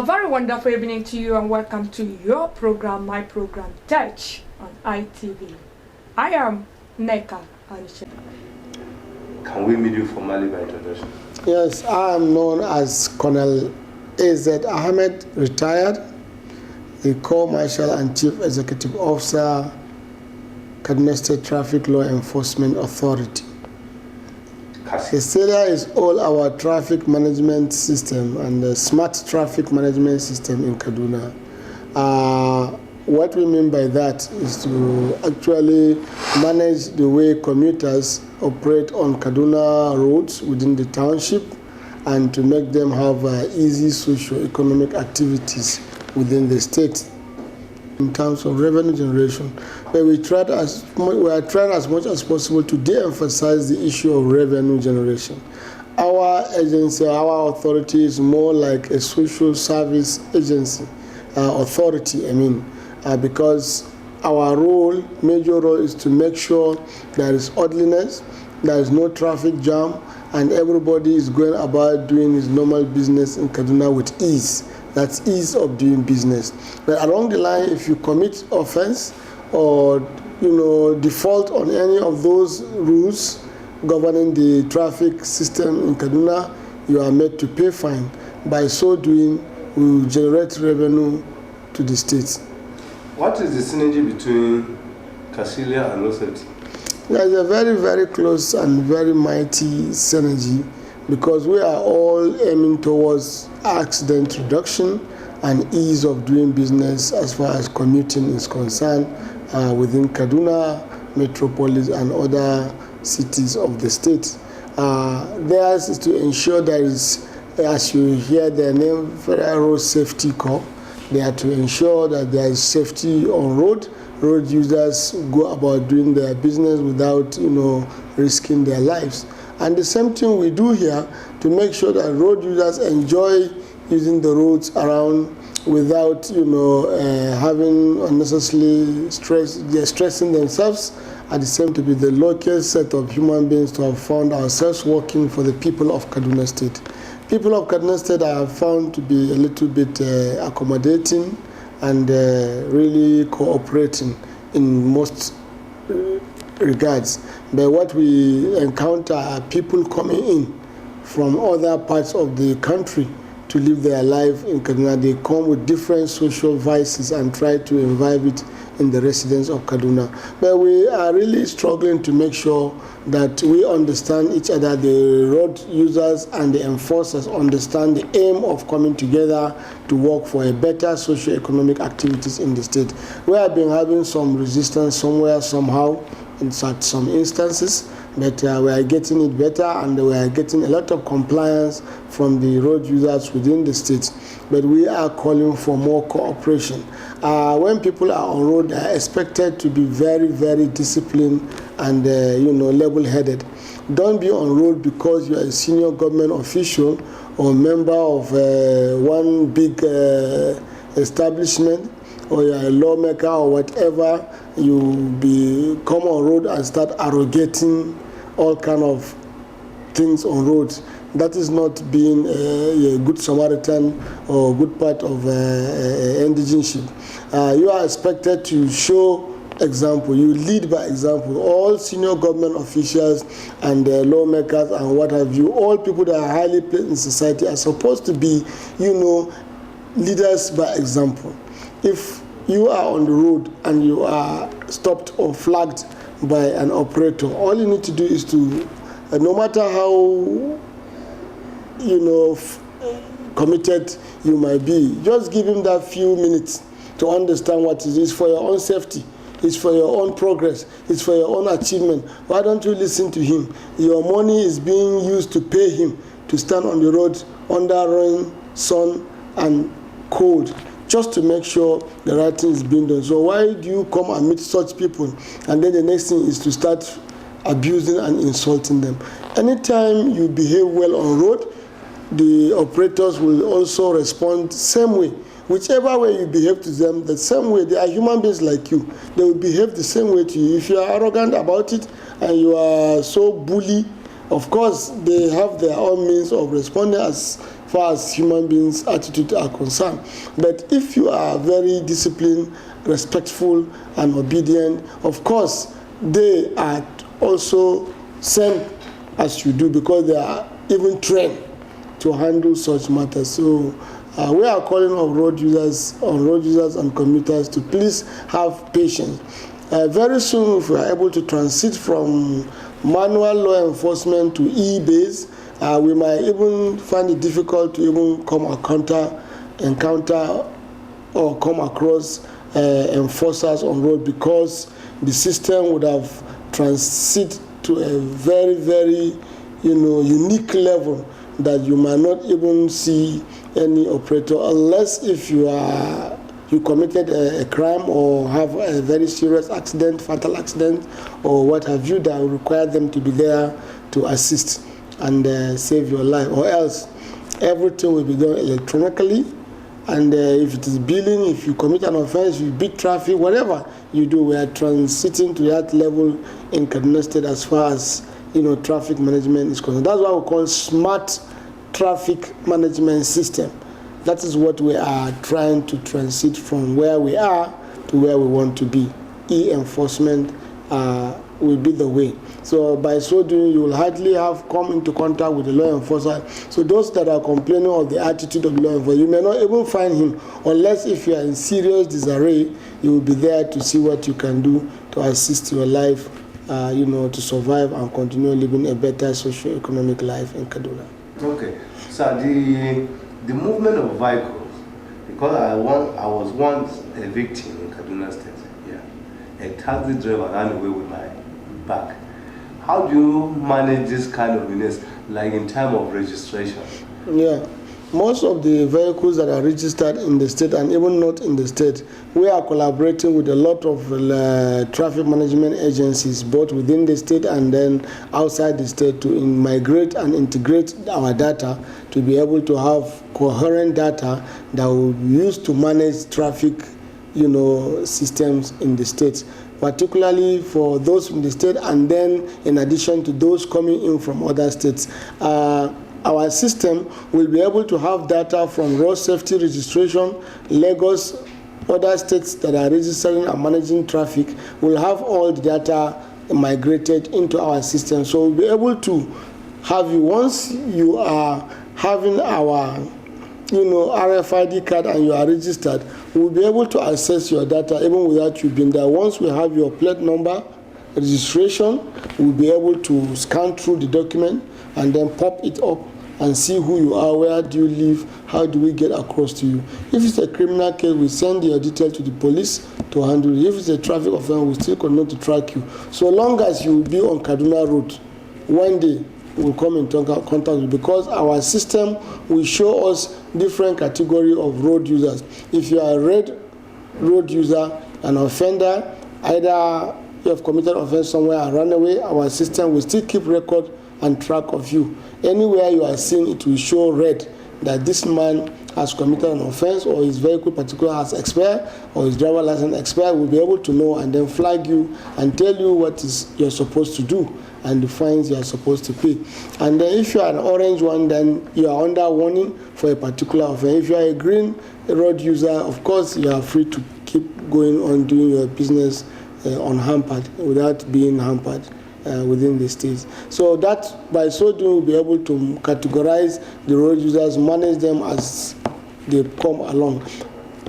very wonderful evening to you and welcome to your program, my program, Touch on ITV. I am Neka Anisha. Can we meet you formally by introduction? Yes, I am known as Col AZ Ahmed, retired, the Co-Marshal and Chief Executive Officer, Kaduna State Traffic Law Enforcement Authority. CESELA is all our traffic management system and the smart traffic management system in Kaduna. What we mean by that is to actually manage the way commuters operate on Kaduna roads within the township and to make them have easy socio-economic activities within the state. In terms of revenue generation, but we are trying as much as possible to de-emphasize the issue of revenue generation. Our agency, our authority is more like a social service agency, authority, because our major role is to make sure there is orderliness, there is no traffic jam, and everybody is going about doing his normal business in Kaduna with ease. That's ease of doing business. But along the line, if you commit offense or default on any of those rules governing the traffic system in Kaduna, you are made to pay fine. By so doing, we will generate revenue to the state. What is the synergy between CESELA and Road? There is a very, very close and very mighty synergy, because we are all aiming towards accident reduction and ease of doing business as far as commuting is concerned within Kaduna, Metropolis, and other cities of the state. Theirs is to ensure there is, as you hear their name, Federal Road Safety Corps. They are to ensure that there is safety on road. Road users go about doing their business without, risking their lives. And the same thing we do here to make sure that road users enjoy using the roads around without, having unnecessarily stressing themselves. At the same time, to be the local set of human beings to have found ourselves working for the people of Kaduna State. People of Kaduna State I have found to be a little bit accommodating and really cooperating in most regards. But what we encounter are people coming in from other parts of the country to live their life in Kaduna. They come with different social vices and try to imbibe it in the residents of Kaduna. But we are really struggling to make sure that we understand each other, the road users and the enforcers understand the aim of coming together to work for a better socio-economic activities in the state. We have been having some resistance somewhere, somehow, in some instances, but we are getting it better and we are getting a lot of compliance from the road users within the state. But we are calling for more cooperation. When people are on road, they are expected to be very, very disciplined and level-headed. Don't be on road because you are a senior government official or member of one big establishment, or you're a lawmaker or whatever. You come on road and start arrogating all kind of things on roads. That is not being a good Samaritan or good part of indigenship. You are expected to show example. You lead by example. All senior government officials and lawmakers and what have you, all people that are highly placed in society are supposed to be, leaders by example. If you are on the road and you are stopped or flagged by an operator, all you need to do is to, no matter how committed you might be, just give him that few minutes to understand what it is for your own safety. It's for your own progress. It's for your own achievement. Why don't you listen to him? Your money is being used to pay him to stand on the road under rain, sun, and cold, just to make sure the right thing is being done. So why do you come and meet such people, and then the next thing is to start abusing and insulting them? Anytime you behave well on road, the operators will also respond same way. Whichever way you behave to them, the same way. They are human beings like you. They will behave the same way to you. If you are arrogant about it and you are so bully, of course, they have their own means of responding as far far as human beings' attitude are concerned. But if you are very disciplined, respectful, and obedient, of course, they are also same as you do, because they are even trained to handle such matters. So we are calling on road users and commuters to please have patience. Very soon, if we are able to transit from manual law enforcement to e-based, we might even find it difficult to even encounter or come across enforcers on road, because the system would have transit to a very, very unique level that you might not even see any operator, unless if you committed a crime or have a very serious accident, fatal accident, or what have you, that will require them to be there to assist and save your life, or else everything will be done electronically. And if it is billing, if you commit an offense, you beat traffic, whatever you do, we are transiting to that level in Kaduna State as far as traffic management is concerned. That's what we call smart traffic management system. That is what we are trying to transit from where we are to where we want to be. E-enforcement will be the way. So by so doing, you will hardly have come into contact with the law enforcer. So those that are complaining of the attitude of the law enforcer, you may not even find him, unless if you are in serious disarray, you will be there to see what you can do to assist your life, to survive and continue living a better socio-economic life in Kaduna. Okay, so the movement of vehicles, because I was once a victim in Kaduna State. A taxi driver ran away with my bag. How do you manage this kind of business, like in time of registration? Yeah, most of the vehicles that are registered in the state and even not in the state, we are collaborating with a lot of traffic management agencies, both within the state and then outside the state, to migrate and integrate our data to be able to have coherent data that will be used to manage traffic systems in the state, particularly for those in the state, and then in addition to those coming in from other states. Our system will be able to have data from road safety registration, Lagos, other states that are registering and managing traffic will have all the data migrated into our system. So we'll be able to have you, once you are having our RFID card and you are registered, we'll be able to access your data even without you being there. Once we have your plate number, registration, we'll be able to scan through the document and then pop it up and see who you are, where do you live, how do we get across to you. If it's a criminal case, we send your details to the police to handle it. If it's a traffic offense, we still continue to track you. So long as you will be on Kaduna Road, one day will come in contact with you, because our system will show us different category of road users. If you are a red road user, an offender, either you have committed offense somewhere and run away, our system will still keep record and track of you. Anywhere you are seen, it will show red, that this man has committed an offense, or his vehicle particular has expired, or his driver license expired. We'll be able to know and then flag you and tell you what you're supposed to do and the fines you are supposed to pay. And then if you are an orange one, then you are under warning for a particular offense. If you are a green road user, of course, you are free to keep going on doing your business unhampered, without being hampered within the states. So that, by so doing, we'll be able to categorize the road users, manage them as they come along.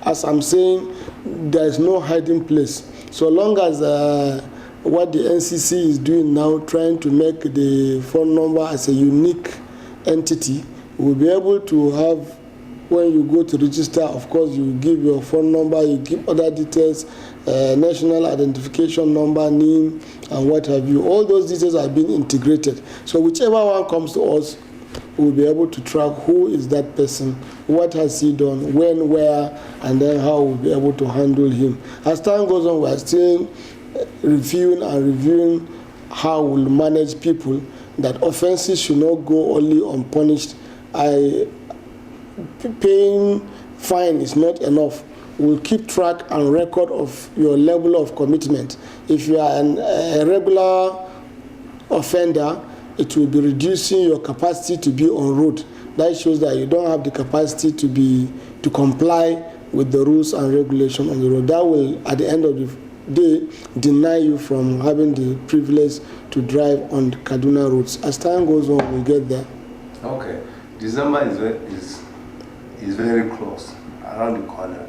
As I'm saying, there is no hiding place. So long as what the NCC is doing now, trying to make the phone number as a unique entity, we'll be able to have, when you go to register, of course, you give your phone number, you give other details, national identification number, NIN, and what have you. All those details are being integrated. So whichever one comes to us, we'll be able to track who is that person, what has he done, when, where, and then how we'll be able to handle him. As time goes on, we are still reviewing how we'll manage people, that offenses should not go only unpunished. Paying fine is not enough. We'll keep track and record of your level of commitment. If you are a regular offender, it will be reducing your capacity to be on road. that shows that you don't have the capacity to comply with the rules and regulations on the road. That will, at the end of the day, deny you from having the privilege to drive on the Kaduna roads. As time goes on, we'll get there. Okay. December is very close, around the corner,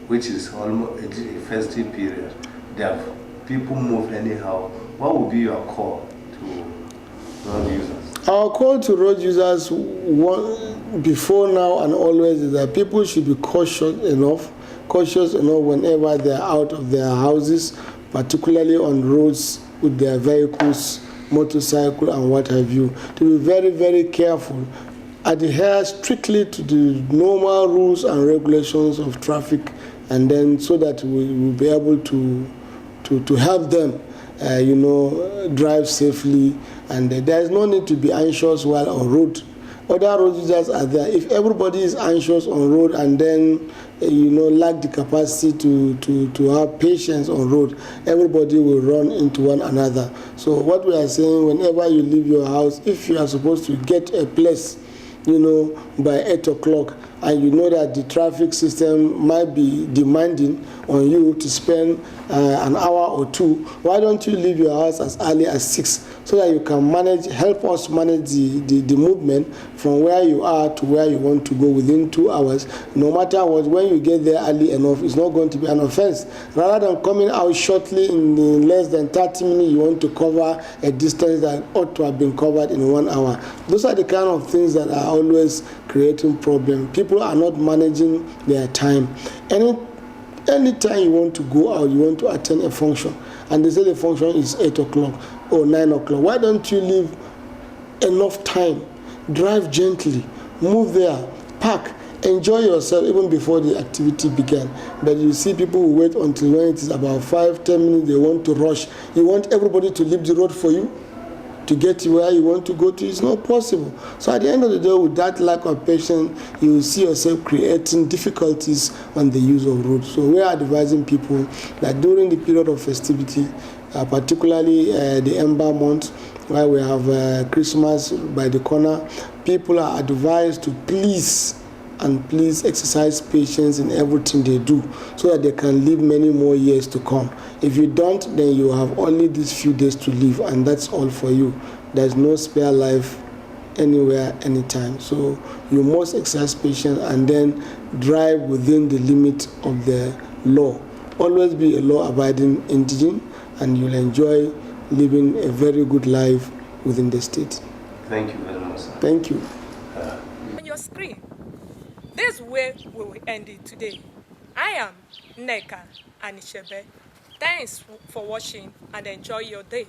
which is almost a festive period. There are people move anyhow. What would be your call to road users? Our call to road users before now and always is that people should be cautious enough whenever they are out of their houses, particularly on roads with their vehicles, motorcycle and what have you, to be very, very careful. Adhere strictly to the normal rules and regulations of traffic, and then so that we will be able to help them drive safely, and there is no need to be anxious while on road. Other road users are there. If everybody is anxious on road and then lack the capacity to have patience on road, everybody will run into one another. So what we are saying, whenever you leave your house, if you are supposed to get a place by 8 o'clock, and you know that the traffic system might be demanding on you to spend an hour or two, why don't you leave your house as early as 6 so that you can help us manage the movement from where you are to where you want to go within 2 hours. No matter what, when you get there early enough, it's not going to be an offense. Rather than coming out shortly in less than 30 minutes, you want to cover a distance that ought to have been covered in 1 hour. Those are the kind of things that are always creating problems. People are not managing their time. Anytime you want to go out, you want to attend a function, and they say the function is 8 o'clock or 9 o'clock, why don't you leave enough time? Drive gently, move there, park, enjoy yourself even before the activity began. But you see people who wait until when it is about 5-10 minutes, they want to rush. You want everybody to leave the road for you to get you where you want to go to. It's not possible. So at the end of the day, with that lack of patience, you will see yourself creating difficulties on the use of roads. So we are advising people that during the period of festivity, particularly the Ember month, where we have Christmas by the corner, people are advised to please exercise patience in everything they do so that they can live many more years to come. If you don't, then you have only these few days to live, and that's all for you. There's no spare life anywhere, anytime. So you must exercise patience and then drive within the limit of the law. Always be a law-abiding indigene, and you'll enjoy living a very good life within the state. Thank you very much, sir. Thank you. On your screen, this is where we will end it today. I am Nneka Anishebe. Thanks for watching and enjoy your day.